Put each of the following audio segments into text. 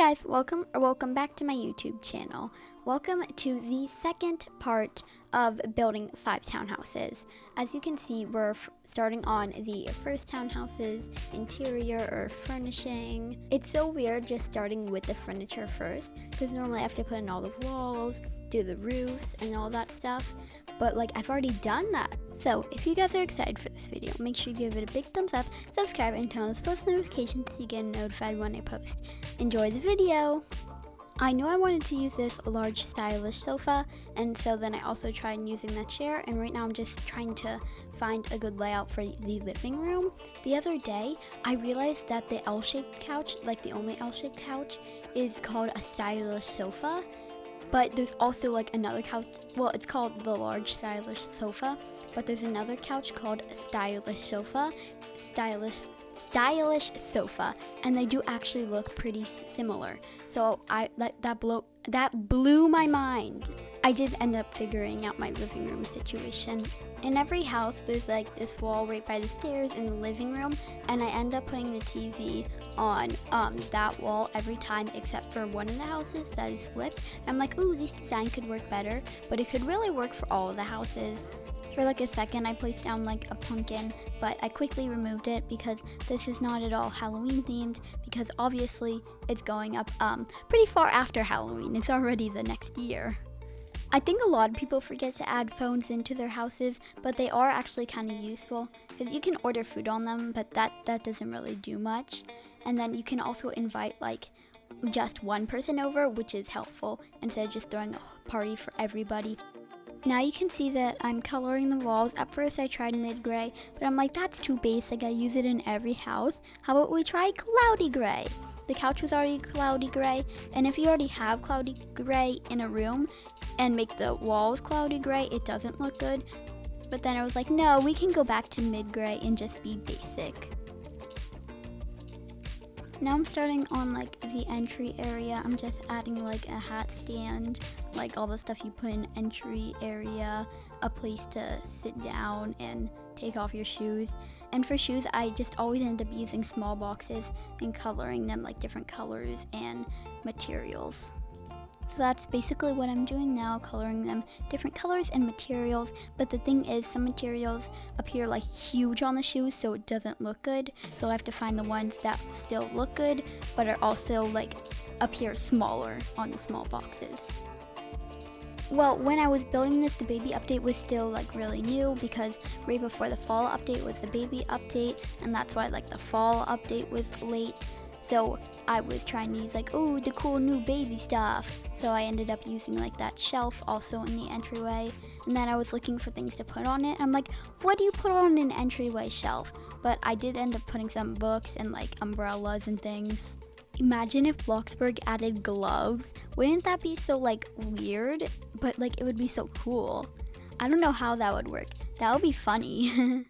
guys, welcome back to my YouTube channel. Welcome to the second part of building 5 townhouses. As you can see, we're starting on the first townhouse's interior or furnishing. It's so weird just starting with the furniture first, because normally I have to put in all the walls, do the roofs and all that stuff, but I've already done that. So if you guys are excited for this video, make sure you give it a big thumbs up, subscribe, and turn on those post notifications so you get notified when I post. Enjoy the video! I knew I wanted to use this large stylish sofa, and so then I also tried using that chair, and right now I'm just trying to find a good layout for the living room. The other day, I realized that the L-shaped couch, the only L-shaped couch, is called a stylish sofa. But there's also another couch, well, it's called the large stylish sofa, but there's another couch called a stylish sofa, stylish sofa, and they do actually look pretty similar. So that blew my mind. I did end up figuring out my living room situation. In every house, there's this wall right by the stairs in the living room, and I end up putting the TV on that wall every time, except for one of the houses that is flipped. I'm like, ooh, this design could work better, but it could really work for all of the houses. For a second, I placed down a pumpkin, but I quickly removed it because this is not at all Halloween themed, because obviously it's going up pretty far after Halloween. It's already the next year. I think a lot of people forget to add phones into their houses, but they are actually kind of useful because you can order food on them, but that doesn't really do much. And then you can also invite just one person over, which is helpful instead of just throwing a party for everybody. Now you can see that I'm coloring the walls. At first I tried mid-gray, but I'm like, that's too basic. I use it in every house. How about we try cloudy gray? The couch was already cloudy gray, and if you already have cloudy gray in a room and make the walls cloudy gray, it doesn't look good. But then I was like, no, we can go back to mid-gray and just be basic. Now I'm starting on the entry area. I'm just adding a hat stand, all the stuff you put in entry area, a place to sit down and take off your shoes. And for shoes, I just always end up using small boxes and coloring them different colors and materials. So that's basically what I'm doing now, coloring them different colors and materials. But the thing is, some materials appear huge on the shoes, so it doesn't look good. So I have to find the ones that still look good, but are also appear smaller on the small boxes. Well, when I was building this, the baby update was still really new, because right before the fall update was the baby update, and that's why the fall update was late. So I was trying to use oh, the cool new baby stuff. So I ended up using that shelf also in the entryway. And then I was looking for things to put on it. I'm like, what do you put on an entryway shelf? But I did end up putting some books and umbrellas and things. Imagine if Bloxburg added gloves. Wouldn't that be so weird? But it would be so cool. I don't know how that would work. That would be funny.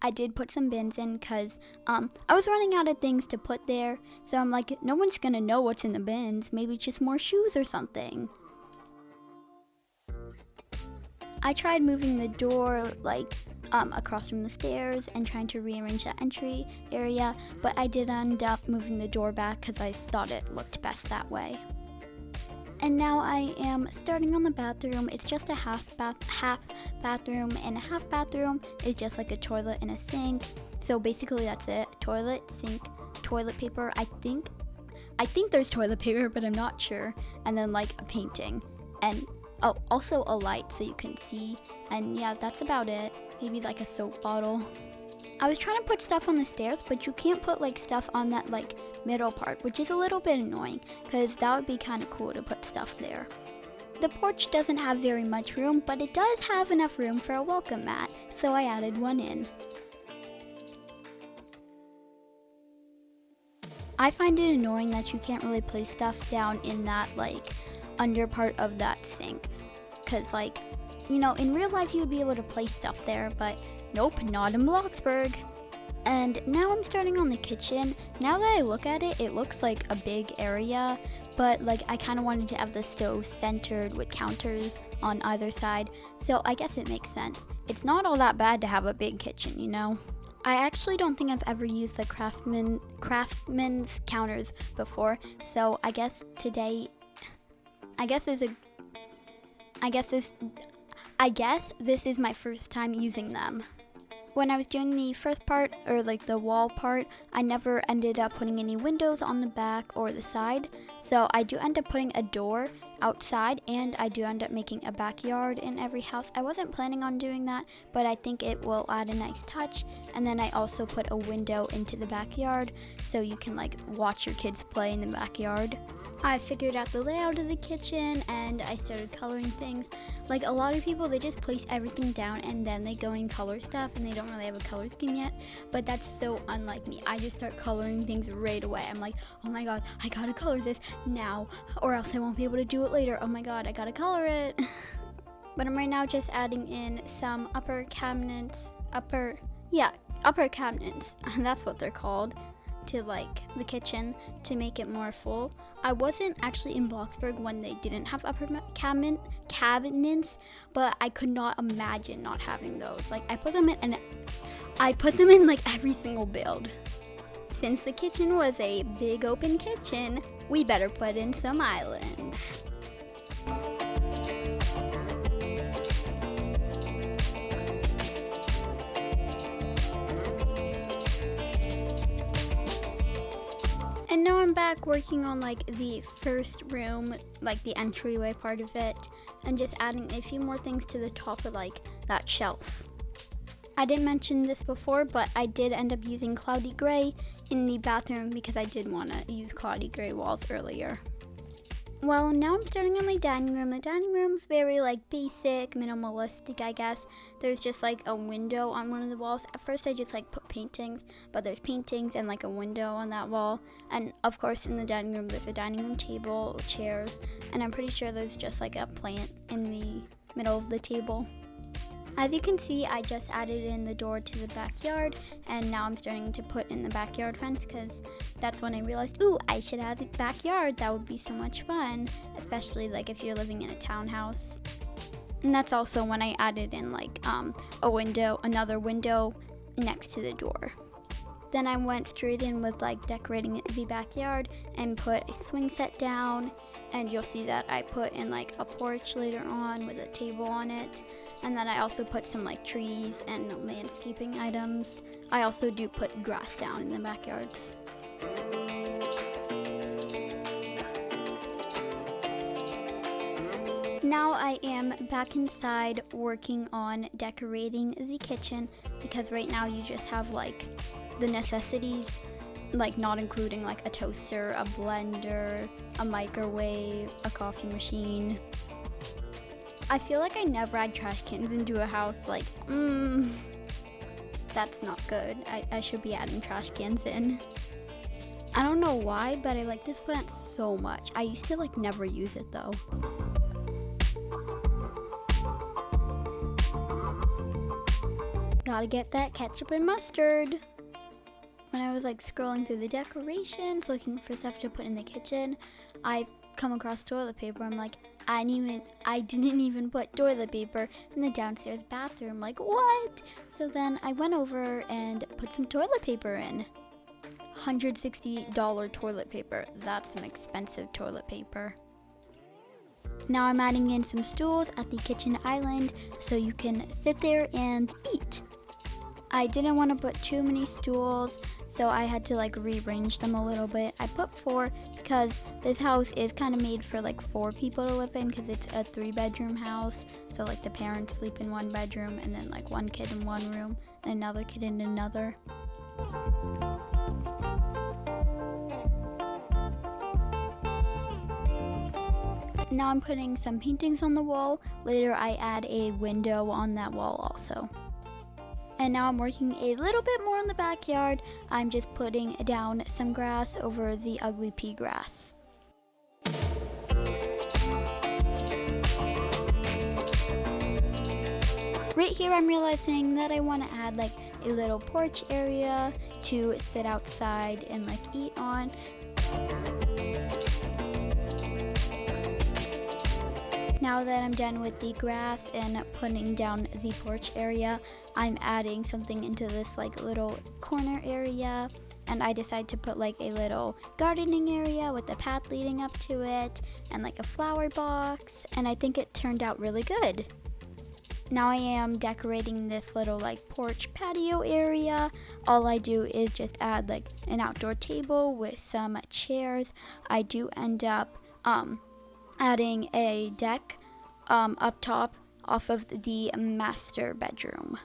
I did put some bins in because I was running out of things to put there. So I'm like, no one's gonna know what's in the bins. Maybe just more shoes or something. I tried moving the door across from the stairs and trying to rearrange the entry area, but I did end up moving the door back because I thought it looked best that way. And now I am starting on the bathroom. It's just a half bathroom, and a half bathroom is just a toilet and a sink. So basically that's it. Toilet, sink, toilet paper. I think there's toilet paper, but I'm not sure. And then a painting. And oh, also a light so you can see. And yeah, that's about it. Maybe a soap bottle. I was trying to put stuff on the stairs, but you can't put stuff on that middle part, which is a little bit annoying, because that would be kind of cool to put stuff there. The porch doesn't have very much room, but it does have enough room for a welcome mat, so I added one in. I find it annoying that you can't really place stuff down in that under part of that sink, because in real life you would be able to place stuff there, but nope, not in Bloxburg. And now I'm starting on the kitchen. Now that I look at it, it looks like a big area, but I kind of wanted to have the stove centered with counters on either side, so I guess it makes sense. It's not all that bad to have a big kitchen, you know? I actually don't think I've ever used the Craftman's counters before, so I guess today, I guess this is my first time using them. When I was doing the first part, or like the wall part, I never ended up putting any windows on the back or the side. So I do end up putting a door outside, and I do end up making a backyard in every house. I wasn't planning on doing that, but I think it will add a nice touch. And then I also put a window into the backyard so you can like watch your kids play in the backyard. I figured out the layout of the kitchen and I started coloring things. Like a lot of people, they just place everything down and then they go and color stuff and they don't really have a color scheme yet. But that's so unlike me. I just start coloring things right away. I'm like, oh my god, I gotta color this now or else I won't be able to do it later. Oh my god, I gotta color it. But I'm right now just adding in some upper cabinets. Upper cabinets. That's what they're called. To like the kitchen to make it more full. I wasn't actually in Bloxburg when they didn't have upper cabinets, but I could not imagine not having those. Like I put them in like every single build. Since the kitchen was a big open kitchen, we better put in some islands. And now I'm back working on like the first room, like the entryway part of it, and just adding a few more things to the top of like that shelf. I didn't mention this before, but I did end up using cloudy gray in the bathroom because I did want to use cloudy gray walls earlier. Well, now I'm starting on the dining room. The dining room's very like basic, minimalistic, I guess. There's just like a window on one of the walls. At first I just like put paintings, but there's paintings and like a window on that wall. And of course in the dining room there's a dining room table, chairs, and I'm pretty sure there's just like a plant in the middle of the table. As you can see, I just added in the door to the backyard, and now I'm starting to put in the backyard fence because that's when I realized, ooh, I should add a backyard. That would be so much fun, especially like if you're living in a townhouse. And that's also when I added in like another window next to the door. Then I went straight in with like decorating the backyard and put a swing set down, and you'll see that I put in like a porch later on with a table on it. And then I also put some like trees and landscaping items. I also do put grass down in the backyards. Now I am back inside working on decorating the kitchen because right now you just have like the necessities, like not including like a toaster, a blender, a microwave, a coffee machine. I feel like I never add trash cans into a house. Like, that's not good. I should be adding trash cans in. I don't know why, but I like this plant so much. I used to like never use it though. Gotta get that ketchup and mustard. When I was like scrolling through the decorations, looking for stuff to put in the kitchen, I come across toilet paper. I'm like, I didn't even put toilet paper in the downstairs bathroom. Like, what? So then I went over and put some toilet paper in. $160 toilet paper. That's some expensive toilet paper. Now I'm adding in some stools at the kitchen island so you can sit there and eat. I didn't want to put too many stools, so I had to like rearrange them a little bit. I put 4 because this house is kind of made for like 4 people to live in because it's a 3-bedroom house. So like the parents sleep in 1 bedroom and then like 1 kid in 1 room and another kid in another. Now I'm putting some paintings on the wall. Later I add a window on that wall also. And now I'm working a little bit more in the backyard. I'm just putting down some grass over the ugly pea grass. Right here I'm realizing that I want to add like a little porch area to sit outside and like eat on. Now that I'm done with the grass and putting down the porch area, I'm adding something into this like little corner area. And I decided to put like a little gardening area with a path leading up to it and like a flower box, and I think it turned out really good. Now I am decorating this little like porch patio area. All I do is just add like an outdoor table with some chairs. I do end up adding a deck up top off of the master bedroom.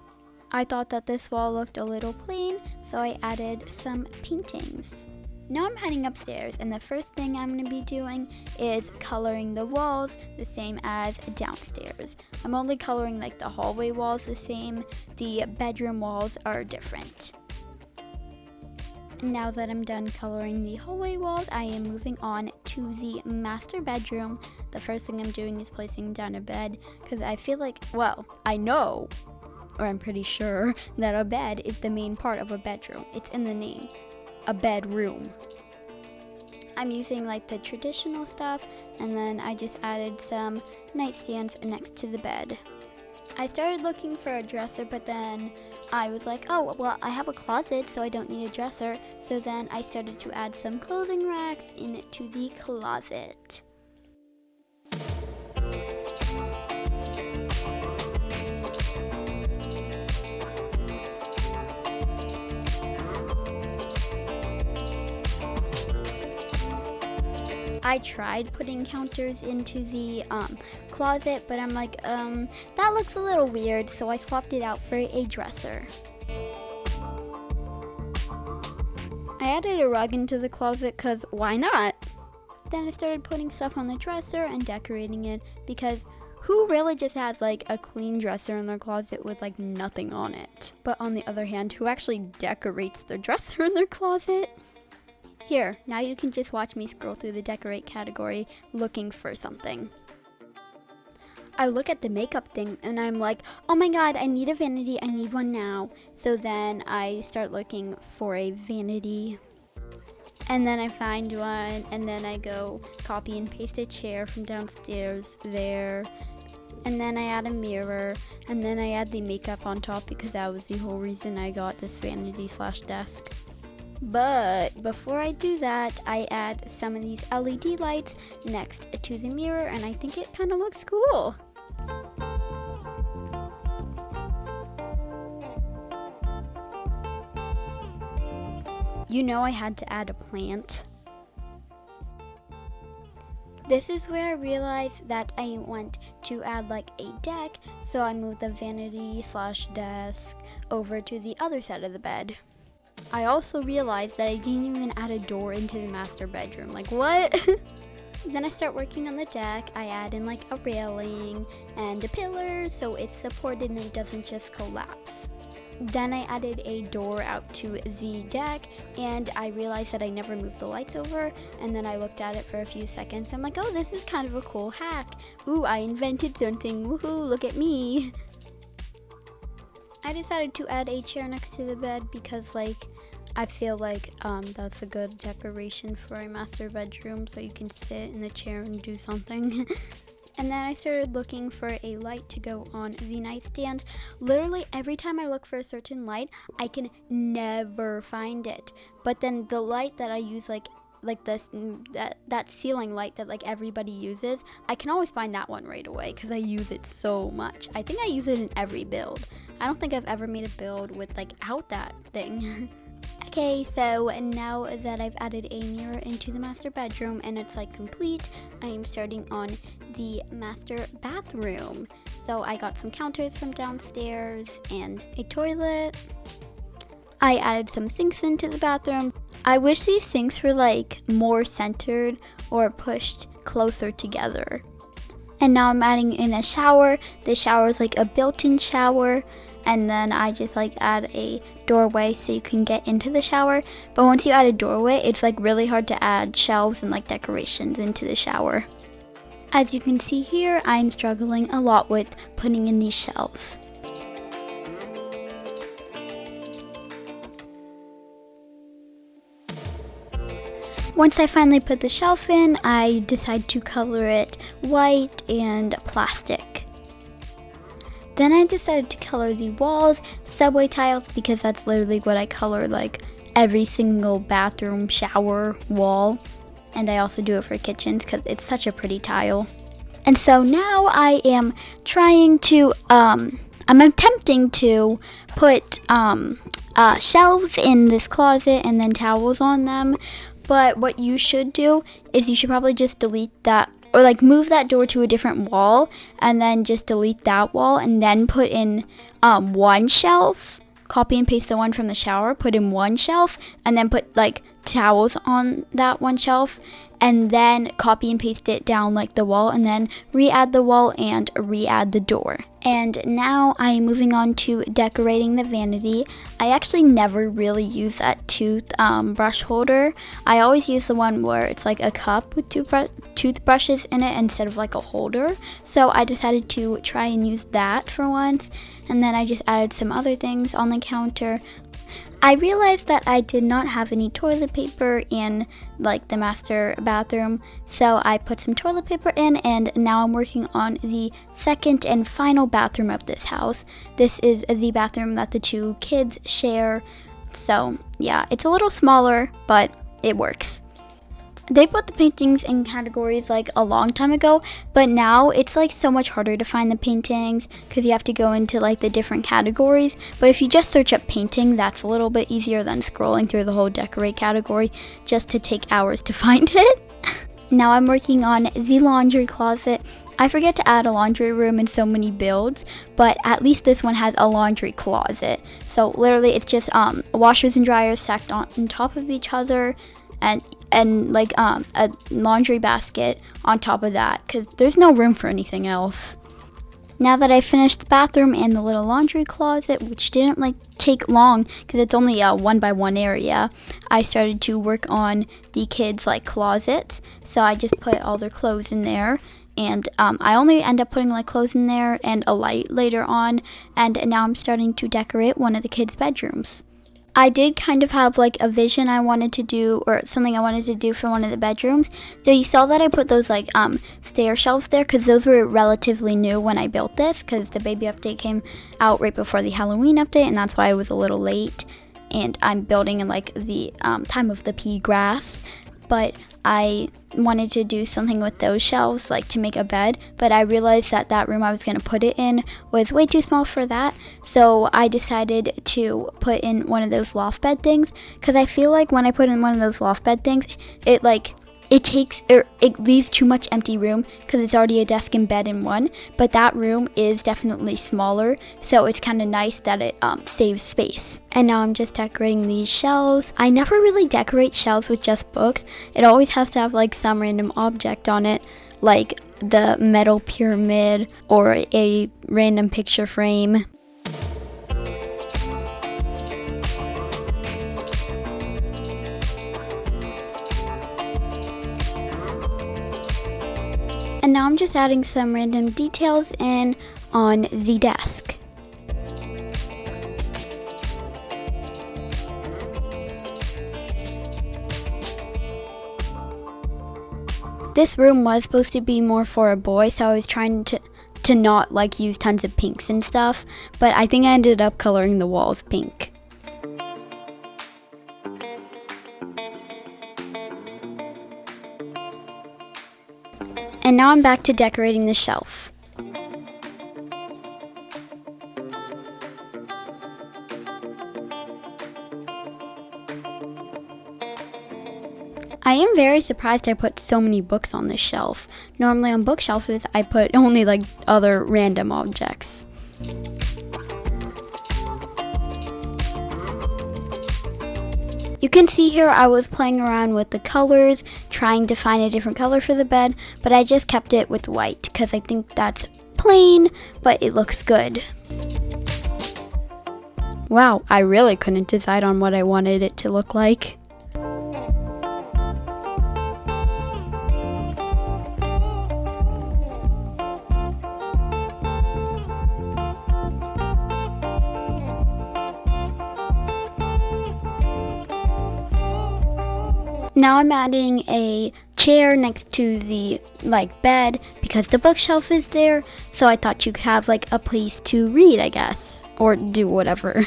I thought that this wall looked a little plain, so I added some paintings. Now I'm heading upstairs, and the first thing I'm going to be doing is coloring the walls the same as downstairs. I'm only coloring like the hallway walls the same, the bedroom walls are different. Now that I'm done coloring the hallway walls, I am moving on to the master bedroom. The first thing I'm doing is placing down a bed, because I feel like, well, I know, or I'm pretty sure, that a bed is the main part of a bedroom. It's in the name, a bedroom. I'm using like the traditional stuff, and then I just added some nightstands next to the bed. I started looking for a dresser, but then I was like, oh, well, I have a closet, so I don't need a dresser. So then I started to add some clothing racks into the closet. I tried putting counters into the closet, but I'm like, that looks a little weird, so I swapped it out for a dresser. I added a rug into the closet because why not? Then I started putting stuff on the dresser and decorating it, because who really just has like a clean dresser in their closet with like nothing on it? But on the other hand, who actually decorates their dresser in their closet? Here, now you can just watch me scroll through the decorate category looking for something. I look at the makeup thing and I'm like, oh my god, I need a vanity, I need one now. So then I start looking for a vanity. And then I find one, and then I go copy and paste a chair from downstairs there. And then I add a mirror, and then I add the makeup on top because that was the whole reason I got this vanity/desk. But before I do that, I add some of these LED lights next to the mirror, and I think it kind of looks cool. You know, I had to add a plant. This is where I realized that I want to add like a deck, so I moved the vanity/desk over to the other side of the bed. I also realized that I didn't even add a door into the master bedroom. Like, what? Then I start working on the deck. I add in like a railing and a pillar so it's supported and it doesn't just collapse. Then I added a door out to the deck, and I realized that I never moved the lights over, and then I looked at it for a few seconds. I'm like, oh, this is kind of a cool hack. Ooh, I invented something. Woohoo, look at me. I decided to add a chair next to the bed because like I feel like that's a good decoration for a master bedroom, so you can sit in the chair and do something. And then I started looking for a light to go on the nightstand. Literally every time I look for a certain light, I can never find it. But then the light that I use, like this that ceiling light that like everybody uses, I can always find that one right away because I use it so much. I think I use it in every build. I don't think I've ever made a build with like out that thing. Okay, so now that I've added a mirror into the master bedroom and it's like complete, I am starting on the master bathroom. So I got some counters from downstairs and a toilet. I added some sinks into the bathroom. I wish these sinks were like more centered or pushed closer together. And now I'm adding in a shower. The shower is like a built-in shower. And then I just like add a doorway so you can get into the shower. But once you add a doorway, it's like really hard to add shelves and like decorations into the shower. As you can see here, I'm struggling a lot with putting in these shelves. Once I finally put the shelf in, I decided to color it white and plastic. Then I decided to color the walls subway tiles because that's literally what I color like every single bathroom, shower, wall. And I also do it for kitchens because it's such a pretty tile. And so now I am trying to, I'm attempting to put shelves in this closet and then towels on them. But what you should do is you should probably just delete that, or like move that door to a different wall and then just delete that wall and then put in one shelf. Copy and paste the one from the shower, put in one shelf, and then put like towels on that one shelf, and then copy and paste it down like the wall, and then re-add the wall and re-add the door. And now I'm moving on to decorating the vanity. I actually never really use that brush holder. I always use the one where it's like a cup with toothbrushes in it instead of like a holder. So I decided to try and use that for once. And then I just added some other things on the counter. I realized that I did not have any toilet paper in like the master bathroom, so I put some toilet paper in, and now I'm working on the second and final bathroom of this house. This is the bathroom that the two kids share, so yeah, it's a little smaller, but it works. They put the paintings in categories like a long time ago, but now it's like so much harder to find the paintings because you have to go into like the different categories. But if you just search up painting, that's a little bit easier than scrolling through the whole decorate category just to take hours to find it. Now I'm working on the laundry closet. I forget to add a laundry room in so many builds, but at least this one has a laundry closet. So literally it's just washers and dryers stacked on top of each other, and like a laundry basket on top of that because there's no room for anything else. Now that I finished the bathroom and the little laundry closet, which didn't like take long because it's only a 1x1 area, I started to work on the kids like closets. So I just put all their clothes in there, and I only end up putting like clothes in there and a light later on. And now I'm starting to decorate one of the kids' bedrooms. I did kind of have like a vision I wanted to do, or something I wanted to do for one of the bedrooms. So you saw that I put those like stair shelves there because those were relatively new when I built this, because the baby update came out right before the Halloween update, and that's why I was a little late. And I'm building in like the time of the pea grass, but I wanted to do something with those shelves, like to make a bed, but I realized that that room I was going to put it in was way too small for that, so I decided to put in one of those loft bed things, because I feel like when I put in one of those loft bed things, it leaves too much empty room because it's already a desk and bed in one, but that room is definitely smaller, so it's kind of nice that it saves space. And now I'm just decorating these shelves. I never really decorate shelves with just books. It always has to have like some random object on it, like the metal pyramid or a random picture frame. And now I'm just adding some random details in on the desk. This room was supposed to be more for a boy, so I was trying to not like use tons of pinks and stuff, but I think I ended up coloring the walls pink. And now I'm back to decorating the shelf. I am very surprised I put so many books on this shelf. Normally on bookshelves I put only like other random objects. You can see here I was playing around with the colors, trying to find a different color for the bed, but I just kept it with white because I think that's plain, but it looks good. Wow, I really couldn't decide on what I wanted it to look like. Now I'm adding a chair next to the bed because the bookshelf is there, so I thought you could have like a place to read, I guess, or do whatever.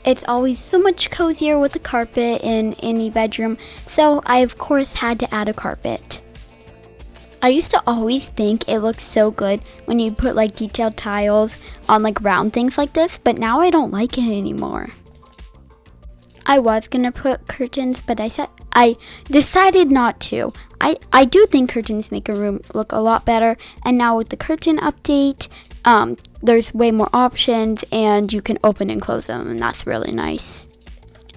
It's always so much cozier with a carpet in any bedroom, so I of course had to add a carpet. I used to always think it looked so good when you put like detailed tiles on like round things like this, but now I don't like it anymore. I was gonna put curtains, but I decided not to. I do think curtains make a room look a lot better, and now with the curtain update, there's way more options and you can open and close them, and that's really nice.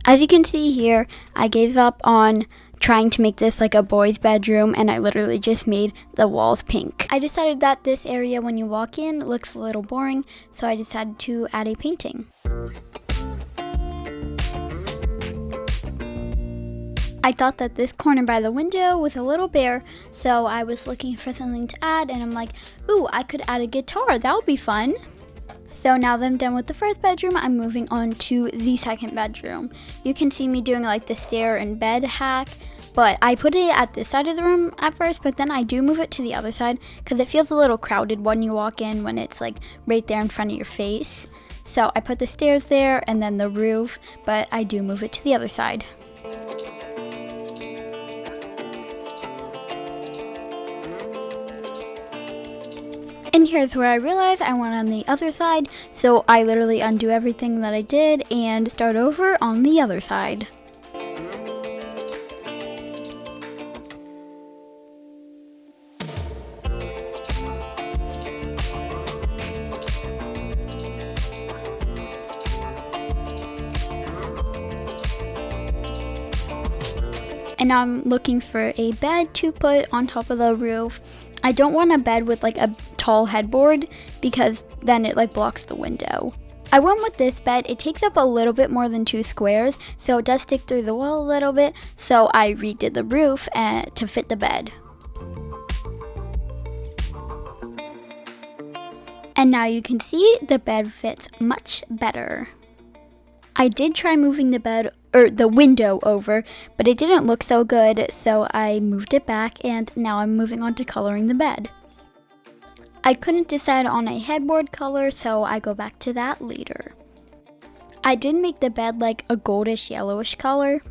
As you can see here, I gave up on trying to make this like a boy's bedroom, and I literally just made the walls pink. I decided that this area when you walk in looks a little boring, so I decided to add a painting. I thought that this corner by the window was a little bare, so I was looking for something to add, and I'm like, ooh, I could add a guitar, that would be fun. So now that I'm done with the first bedroom, I'm moving on to the second bedroom. You can see me doing like the stair and bed hack, but I put it at this side of the room at first, but then I do move it to the other side because it feels a little crowded when you walk in when it's like right there in front of your face. So I put the stairs there and then the roof, but I do move it to the other side. And here's where I realized I went on the other side, so I literally undo everything that I did and start over on the other side. And now I'm looking for a bed to put on top of the roof. I don't want a bed with like a tall headboard because then it like blocks the window. I went with this bed. It takes up a little bit more than 2 squares, so it does stick through the wall a little bit, so I redid the roof to fit the bed. And now you can see the bed fits much better. I did try moving the window over, but it didn't look so good, so I moved it back, and now I'm moving on to coloring the bed. I couldn't decide on a headboard color, so I go back to that later. I did make the bed like a goldish yellowish color.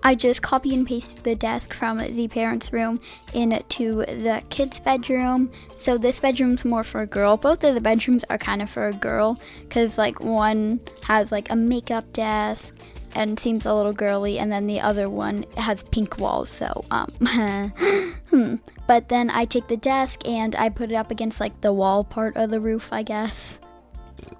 I just copy and pasted the desk from the parents' room into the kids' bedroom. So this bedroom's more for a girl. Both of the bedrooms are kind of for a girl because like one has like a makeup desk and seems a little girly, and then the other one has pink walls, so But then I take the desk and I put it up against like the wall part of the roof, I guess.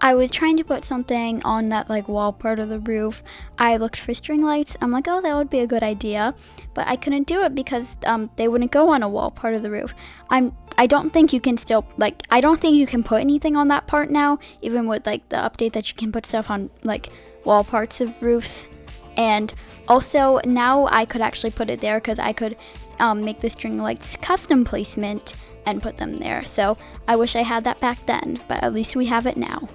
I was trying to put something on that like wall part of the roof. I looked for string lights. I'm like, oh, that would be a good idea, but I couldn't do it because they wouldn't go on a wall part of the roof. I don't think you can I don't think you can put anything on that part now, even with like the update that you can put stuff on like wall parts of roofs. And also now I could actually put it there because I could make the string lights custom placement and put them there. So I wish I had that back then, but at least we have it now.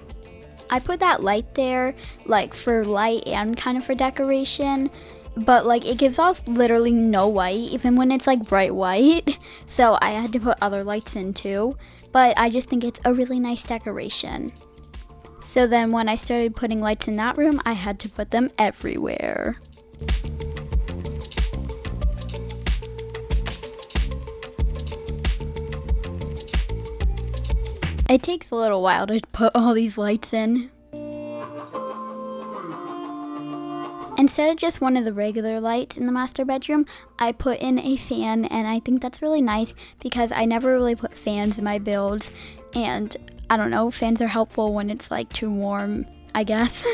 I put that light there like for light and kind of for decoration, but like it gives off literally no light even when it's like bright white, so I had to put other lights in too, but I just think it's a really nice decoration. So then when I started putting lights in that room, I had to put them everywhere. It takes a little while to put all these lights in. Instead of just one of the regular lights in the master bedroom, I put in a fan, and I think that's really nice because I never really put fans in my builds, and I don't know, fans are helpful when it's like too warm, I guess.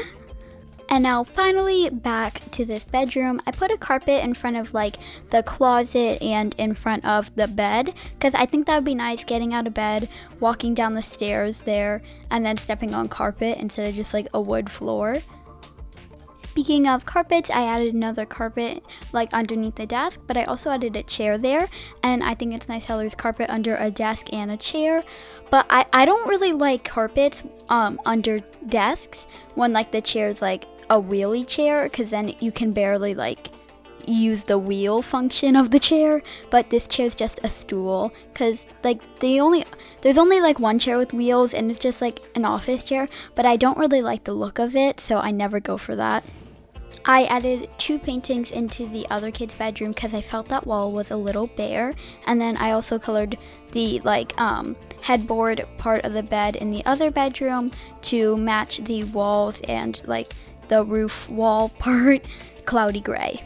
And now finally back to this bedroom. I put a carpet in front of like the closet and in front of the bed because I think that would be nice, getting out of bed, walking down the stairs there, and then stepping on carpet instead of just like a wood floor. Speaking of carpets, I added another carpet like underneath the desk, but I also added a chair there, and I think it's nice how there's carpet under a desk and a chair. But I don't really like carpets under desks when like the chair's like a wheelie chair, because then you can barely like use the wheel function of the chair. But this chair is just a stool, because like there's only like one chair with wheels, and it's just like an office chair, but I don't really like the look of it, so I never go for that. I added 2 paintings into the other kid's bedroom because I felt that wall was a little bare, and then I also colored the like headboard part of the bed in the other bedroom to match the walls and like the roof wall part cloudy gray.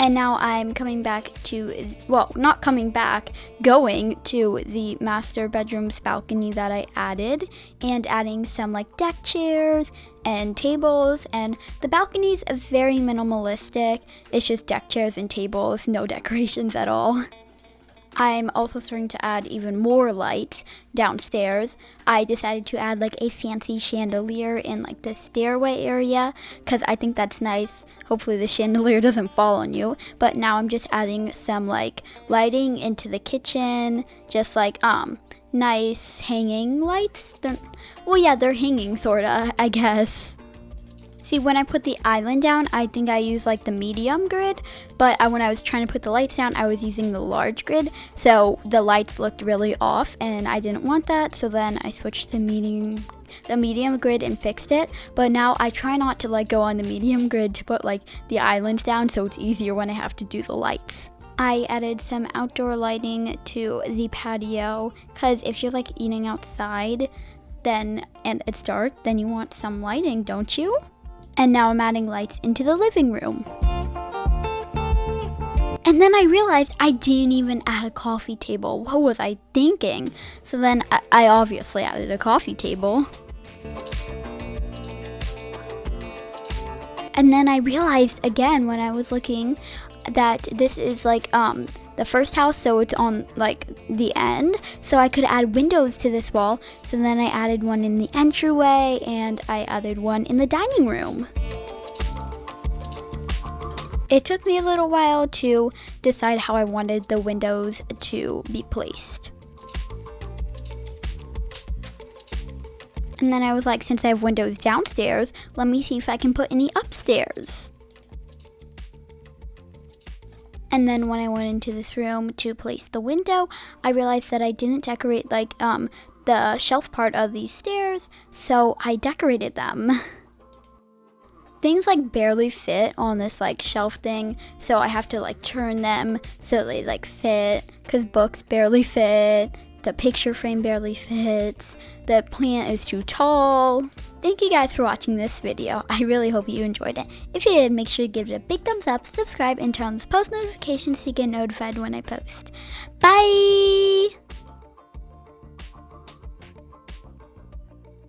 And now I'm coming back to, well, not coming back, going to the master bedroom's balcony that I added, and adding some like deck chairs and tables. And the balcony's very minimalistic. It's just deck chairs and tables, no decorations at all. I'm also starting to add even more lights downstairs. I decided to add like a fancy chandelier in like the stairway area because I think that's nice. Hopefully the chandelier doesn't fall on you. But now I'm just adding some like lighting into the kitchen, just like nice hanging lights. They're hanging sorta, I guess. See, when I put the island down, I think I used like the medium grid, but when I was trying to put the lights down, I was using the large grid, so the lights looked really off, and I didn't want that, so then I switched to the medium grid and fixed it. But now I try not to like go on the medium grid to put like the islands down, so it's easier when I have to do the lights. I added some outdoor lighting to the patio, because if you're like eating outside and it's dark, then you want some lighting, don't you? And now I'm adding lights into the living room. And then I realized I didn't even add a coffee table. What was I thinking? So then I obviously added a coffee table. And then I realized again when I was looking that this is like the first house, so it's on like the end, so I could add windows to this wall. So then I added one in the entryway, and I added one in the dining room. It took me a little while to decide how I wanted the windows to be placed. And then I was like, since I have windows downstairs, let me see if I can put any upstairs. And then when I went into this room to place the window, I realized that I didn't decorate like the shelf part of these stairs, so I decorated them. Things like barely fit on this like shelf thing, so I have to like turn them so they like fit, because books barely fit, the picture frame barely fits, the plant is too tall. Thank you guys for watching this video. I really hope you enjoyed it. If you did, make sure to give it a big thumbs up, subscribe, and turn on those post notifications so you get notified when I post. Bye!